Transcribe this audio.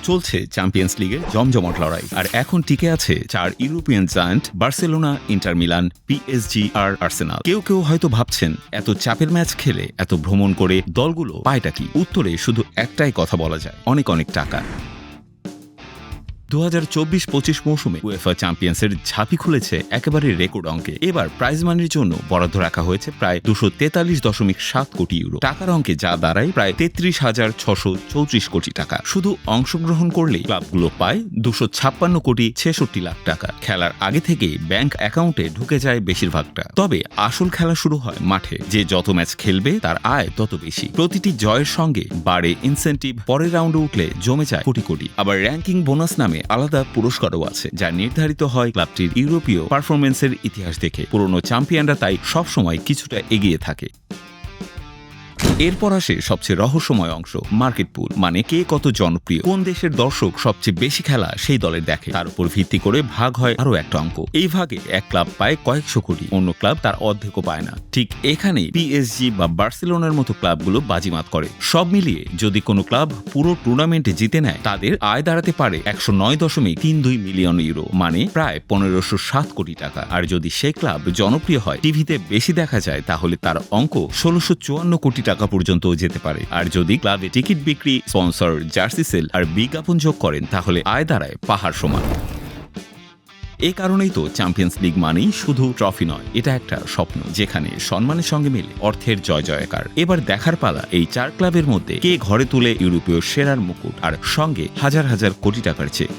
চলছে চ্যাম্পিয়ন্স লিগের জমজমাট লড়াই, আর এখন টিকে আছে 4 European giant Barcelona, Inter Milan, PSG আর আর্সেনাল। কেউ কেউ হয়তো ভাবছেন এত চাপের ম্যাচ খেলে, এত ভ্রমণ করে দলগুলো পায়টা কি? উত্তরে শুধু একটাই কথা বলা যায়, অনেক অনেক টাকা। 2024-25 মৌসুমে উয়েফা চ্যাম্পিয়ন্সের ঝাঁপি খুলেছে একেবারে রেকর্ড অঙ্কে। এবার প্রাইজ মানির জন্য বরাদ্দ রাখা হয়েছে প্রায় 243.7 কোটি ইউরো। টাকার অঙ্কে যা দাঁড়ায় প্রায় 33,634 কোটি টাকা। শুধু অংশগ্রহণ করলেই ক্লাবগুলো পায় 256 কোটি 66 লাখ টাকা। খেলার আগে থেকে ব্যাংক অ্যাকাউন্টে ঢুকে যায় বেশিরভাগটা। তবে আসল খেলা শুরু হয় মাঠে। যে যত ম্যাচ খেলবে তার আয় তত বেশি। প্রতিটি জয়ের সঙ্গে বাড়ে ইনসেন্টিভ, পরের রাউন্ডে উঠলে জমে যায় কোটি কোটি। আবার র্যাঙ্কিং বোনাস নামে আলাদা পুরস্কারও আছে, যা নির্ধারিত হয় ক্লাবটির ইউরোপীয় পারফরমেন্সের ইতিহাস দেখে। পুরনো চ্যাম্পিয়নরা তাই সবসময় কিছুটা এগিয়ে থাকে। এরপর আসে সবচেয়ে রহস্যময় অংশ, মার্কেট পুল। মানে কে কত জনপ্রিয়, কোন দেশের দর্শক সবচেয়ে বেশি খেলা সেই দলের দেখে, তার উপর ভিত্তি করে ভাগ হয় আরো একটা অঙ্ক। এই ভাগে এক ক্লাব পায় কয়েকশো কোটি, অন্য ক্লাব তার অর্ধেকও পায় না। ঠিক এখানেই পিএসজি বা বার্সেলোনার মতো ক্লাবগুলো বাজিমাত করে। সব মিলিয়ে যদি কোনো ক্লাব পুরো টুর্নামেন্টে জিতে নেয়, তাদের আয় দাঁড়াতে পারে 109.32 মিলিয়ন ইউরো, মানে প্রায় 1507 কোটি টাকা। আর যদি সেই ক্লাব জনপ্রিয় হয়, টিভিতে বেশি দেখা যায়, তাহলে তার অঙ্ক 1654 কোটি টাকা পর্যন্ত যেতে পারে। আর যদি ক্লাবে টিকিট বিক্রি, স্পন্সর, জার্সি সেল আর বিজ্ঞাপন যোগ করেন, তাহলে আয় দাঁড়ায় পাহাড় সমান। এই কারণেই তো চ্যাম্পিয়ন্স লিগ মানেই শুধু ট্রফি নয়, এটা একটা স্বপ্ন যেখানে সম্মানের সঙ্গে মিলে অর্থের জয় জয়কার। এবার দেখার পালা এই 4 ক্লাবের মধ্যে কে ঘরে তুলে ইউরোপীয় সেরার মুকুট, আর সঙ্গে হাজার হাজার কোটি টাকার চেক।